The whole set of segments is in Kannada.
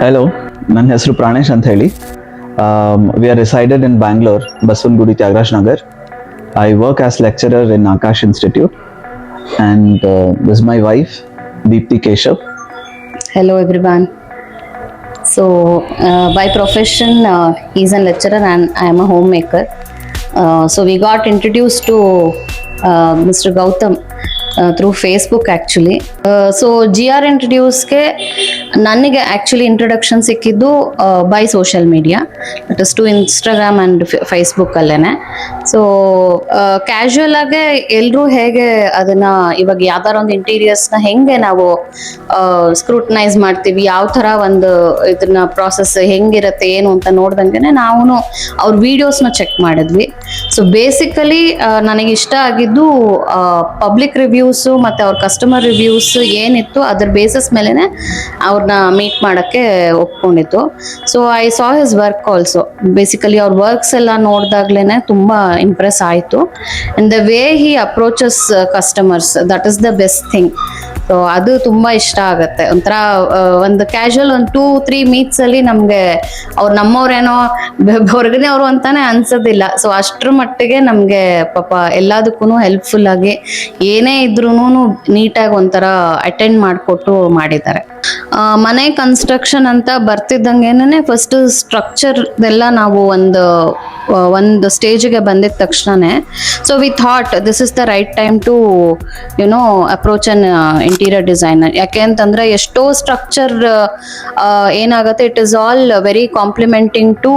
ಹಲೋ, ನನ್ನ ಹೆಸರು ಪ್ರಾಣೇಶ್ ಅಂತ ಹೇಳಿ. We are resided in Bangalore, Basavanagudi, Thyagaraj Nagar. I work as lecturer in Aakash institute and this is my wife, Deepthi Keshav. Hello everyone. So by profession he's a lecturer and I am a homemaker. So we got introduced to Mr. Gautam through Facebook actually. So GR introduce ke ನನಗೆ ಆ್ಯಕ್ಚುಲಿ ಇಂಟ್ರೊಡಕ್ಷನ್ ಸಿಕ್ಕಿದ್ದು by social media, that is to Instagram and ಫೇಸ್ಬುಕ್ಕಲ್ಲೇ. ಸೊ ಕ್ಯಾಶುವಲ್ ಆಗಿ ಎಲ್ಲರೂ ಹೇಗೆ ಅದನ್ನು ಇವಾಗ ಯಾವ್ದಾರ ಒಂದು ಇಂಟೀರಿಯರ್ಸ್ನ ಹೆಂಗೆ ನಾವು ಸ್ಕ್ರೂಟನೈಸ್ ಮಾಡ್ತೀವಿ, ಯಾವ ಥರ ಒಂದು ಇದನ್ನ ಪ್ರಾಸೆಸ್ ಹೆಂಗಿರುತ್ತೆ ಏನು ಅಂತ ನೋಡ್ದಂಗೆ ನಾವು ಅವ್ರ ವಿಡಿಯೋಸ್ನ ಚೆಕ್ ಮಾಡಿದ್ವಿ. ಸೊ ಬೇಸಿಕಲಿ ನನಗೆ ಇಷ್ಟ ಆಗಿದ್ದು ಪಬ್ಲಿಕ್ ರಿವ್ಯೂಸು ಮತ್ತು ಅವ್ರ ಕಸ್ಟಮರ್ ರಿವ್ಯೂಸ್ ಏನಿತ್ತು ಅದ್ರ ಬೇಸಿಸ್ ಮೇಲೇ ಅವ್ರನ್ನ ಮೀಟ್ ಮಾಡೋಕ್ಕೆ ಒಪ್ಕೊಂಡಿತ್ತು. So I saw his work also. Basically ಅವ್ರ ವರ್ಕ್ಸ್ ಎಲ್ಲ ನೋಡಿದಾಗ್ಲೇ ತುಂಬ ಇಂಪ್ರೆಸ್ ಆಯಿತು. And the way he approaches customers, that is the best thing. So ಅದು ತುಂಬ ಇಷ್ಟ ಆಗುತ್ತೆ. ಒಂಥರ ಒಂದು ಕ್ಯಾಶುವಲ್ ಒಂದು 2-3 ಮೀಟ್ಸಲ್ಲಿ ನಮಗೆ ಅವ್ರು ನಮ್ಮವ್ರೇನೋ ಹೊರಗನೆ ಅವರು ಅಂತಾನೆ ಅನ್ಸೋದಿಲ್ಲ. ಸೊ ಅಷ್ಟರ ಮಟ್ಟಿಗೆ ನಮಗೆ ಪಾಪ ಎಲ್ಲದಕ್ಕೂ ಹೆಲ್ಪ್ಫುಲ್ ಆಗಿ ಏನೇ ಇದ್ರೂ ನೀಟಾಗಿ ಒಂಥರ ಅಟೆಂಡ್ ಮಾಡಿಕೊಟ್ಟು ಮಾಡಿದ್ದಾರೆ. ಮನೆ ಕನ್ಸ್ಟ್ರಕ್ಷನ್ ಅಂತ ಬರ್ತಿದ್ದಂಗೆನೇ ಫಸ್ಟ್ ಸ್ಟ್ರಕ್ಚರ್ದೆಲ್ಲ ನಾವು ಒಂದು ಸ್ಟೇಜಿಗೆ ಬಂದಿದ ತಕ್ಷಣನೇ so we thought this is the right time to you know approach an interior designer. ಯಾಕೆ ಅಂತಂದ್ರೆ ಎಷ್ಟೋ ಸ್ಟ್ರಕ್ಚರ್ ಏನಾಗುತ್ತೆ, it is all very complimenting to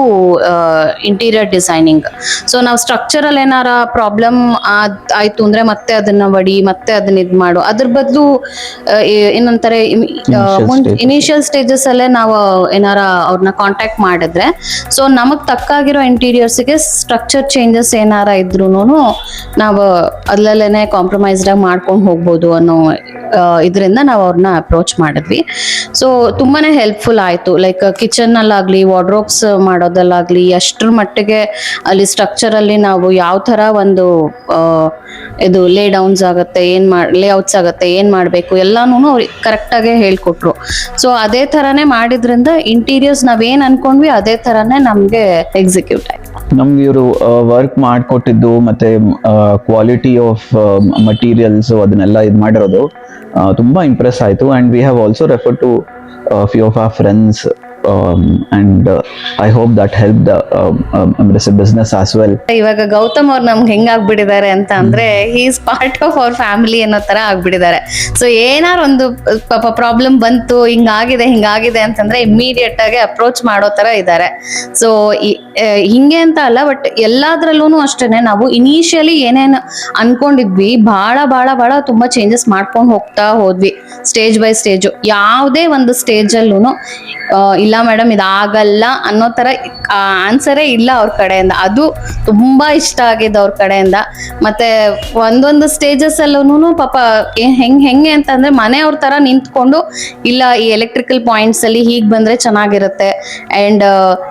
interior designing. So ನಾವು ಸ್ಟ್ರಕ್ಚರಲ್ಲಿ ಏನಾರ ಪ್ರಾಬ್ಲಮ್ ಆಯ್ತು ಅಂದ್ರೆ ಮತ್ತೆ ಅದನ್ನ ಮತ್ತೆ ಅದನ್ನ ಇದು ಮಾಡು, ಅದ್ರ ಬದಲು ಏನಂತಾರೆ ಇನಿಷಿಯಲ್ ಸ್ಟೇಜಸ್ ಅಲ್ಲೇ ನಾವು ಏನಾರ ಅವ್ರನ್ನ ಕಾಂಟ್ಯಾಕ್ಟ್ ಮಾಡಿದ್ರೆ ಸೊ ನಮಗ್ ತಕ್ಕಾಗಿರೋ ಇಂಟೀರಿಯರ್ಸ್ಗೆ ಸ್ಟ್ರಕ್ಚರ್ ಚೇಂಜಸ್ ಏನಾರ ಇದ್ರೂ ನಾವು ಅಲ್ಲೇ ಕಾಂಪ್ರಮೈಸ್ಡ್ ಆಗಿ ಮಾಡ್ಕೊಂಡು ಹೋಗ್ಬೋದು ಅನ್ನೋ ಇದರಿಂದ ನಾವು ಅವ್ರನ್ನ ಅಪ್ರೋಚ್ ಮಾಡಿದ್ವಿ. ಸೊ ತುಂಬಾನೇ ಹೆಲ್ಪ್ಫುಲ್ ಆಯ್ತು. ಲೈಕ್ ಕಿಚನ್ ಅಲ್ಲಾಗ್ಲಿ, ವಾರ್ಡ್ರೋಬ್ಸ್ ಮಾಡೋದಲ್ಲಾಗ್ಲಿ, ಅಷ್ಟ್ರ ಮಟ್ಟಿಗೆ ಅಲ್ಲಿ ಸ್ಟ್ರಕ್ಚರ್ ಅಲ್ಲಿ ನಾವು ಯಾವ ತರ ಒಂದು ಇದು ಲೇ ಡೌನ್ಸ್ ಆಗುತ್ತೆ, ಲೇಔಟ್ಸ್ ಆಗುತ್ತೆ, ಏನ್ ಮಾಡ್ಬೇಕು ಎಲ್ಲಾನು ಅವ್ರು ಕರೆಕ್ಟ್ ಆಗಿ ಹೇಳ್ಕೊಟ್ರು. ಸೊ ಅದೇ ತರಾನೇ ಮಾಡಿದ್ರಿಂದ ಇಂಟೀರಿಯರ್ಸ್ ನಾವೇನ್ ಅನ್ಕೊಂಡ್ವಿ ಅದೇ ತರಾನೇ ನಮ್ಗೆ ಎಕ್ಸಿಕ್ಯೂಟ್ ಆಯ್ತು. ನಮ್ಗೆ ಇವರು ವರ್ಕ್ ಮಾಡಿಕೊಟ್ಟಿದ್ದು ಮತ್ತೆ ಕ್ವಾಲಿಟಿ ಆಫ್ ಮಟೀರಿಯಲ್ಸ್ ಅದನ್ನೆಲ್ಲ ಇದು ಮಾಡಿರೋದು ತುಂಬಾ ಇಂಪ್ರೆಸ್ ಆಯ್ತು. And we have also refer to few of our friends and I hope that helped the business as well. ಇವಾಗ ಗೌತಮ್ ಅವ್ರು ನಮ್ಗೆ ಹೆಂಗಾಗ್ಬಿಟ್ಟಿದ್ದಾರೆ ಅಂತ ಅಂದ್ರೆ he is part of our family ಅನ್ನೋ ತರ ಆಗ್ಬಿಟ್ಟಿದ್ದಾರೆ. ಸೊ ಏನಾರು ಒಂದು ಪ್ರಾಬ್ಲಮ್ ಬಂತು, ಹಿಂಗಾಗಿದೆ ಅಂತಂದ್ರೆ ಇಮ್ಮಿಡಿಯೇಟ್ ಆಗಿ ಅಪ್ರೋಚ್ ಮಾಡೋ ತರ ಇದ್ದಾರೆ. ಸೊ ಹಿಂಗೆ ಅಂತ ಅಲ್ಲ, ಬಟ್ ಎಲ್ಲಾದ್ರಲ್ಲೂ ಅಷ್ಟೇನೆ ನಾವು ಇನಿಷಿಯಲಿ ಏನೇನು ಅನ್ಕೊಂಡಿದ್ವಿ ಬಹಳ ತುಂಬಾ ಚೇಂಜಸ್ ಮಾಡ್ಕೊಂಡು ಹೋಗ್ತಾ ಹೋದ್ವಿ ಸ್ಟೇಜ್ ಬೈ ಸ್ಟೇಜು. ಯಾವುದೇ ಒಂದು ಸ್ಟೇಜ್ ಅಲ್ಲೂ ಇಲ್ಲ ಮೇಡಮ್ ಇದಾಗಲ್ಲ ಅನ್ನೋ ತರ ಆನ್ಸರೇ ಇಲ್ಲ ಅವ್ರ ಕಡೆಯಿಂದ. ಅದು ತುಂಬಾ ಇಷ್ಟ ಆಗಿದೆ ಅವ್ರ ಕಡೆಯಿಂದ. ಮತ್ತೆ ಒಂದೊಂದು ಸ್ಟೇಜಸ್ ಅಲ್ಲೂ ಪಾಪ ಹೆಂಗೆ ಅಂತಂದ್ರೆ ಮನೆಯವ್ರ ತರ ನಿಂತ್ಕೊಂಡು ಇಲ್ಲ ಈ ಎಲೆಕ್ಟ್ರಿಕಲ್ ಪಾಯಿಂಟ್ಸ್ ಅಲ್ಲಿ ಹೀಗ್ ಬಂದ್ರೆ ಚೆನ್ನಾಗಿರುತ್ತೆ, ಅಂಡ್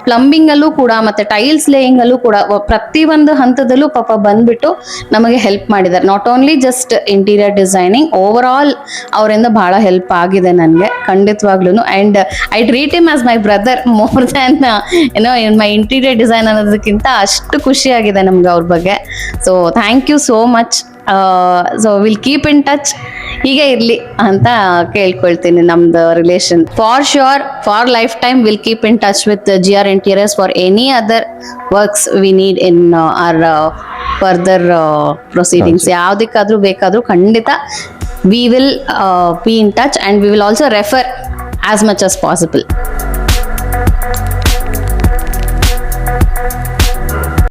ಪ್ಲಂಬಿಂಗ್ ಅಲ್ಲೂ ಕೂಡ ಮತ್ತೆ ಟೈಲ್ಸ್ ಲೇಯಿಂಗ್ ಅಲ್ಲೂ ಕೂಡ ಪ್ರತಿ ಒಂದು ಹಂತದಲ್ಲೂ ಪಾಪ ಬಂದ್ಬಿಟ್ಟು ನಮಗೆ ಹೆಲ್ಪ್ ಮಾಡಿದ್ದಾರೆ. Not only just interior designing, overall ಅವರಿಂದ ಬಹಳ ಹೆಲ್ಪ್ ಆಗಿದೆ ನನಗೆ ಖಂಡಿತವಾಗ್ಲೂ. And I treat him as my brother more than my interior design ಅನ್ನೋದಕ್ಕಿಂತ ಅಷ್ಟು ಖುಷಿ ಆಗಿದೆ ನಮ್ಗೆ ಅವ್ರ ಬಗ್ಗೆ. So thank you so much. So will keep in touch, ಹೀಗೆ ಇರ್ಲಿ ಅಂತ ಕೇಳ್ಕೊಳ್ತೀನಿ. ನಮ್ದು relation for sure for lifetime will keep in touch with GR Interiors for any other works we need in R further proceedings. ಯಾವುದಕ್ಕಾದ್ರೂ ಬೇಕಾದ್ರೂ ಖಂಡಿತ we will be in touch and we will also refer as much as possible.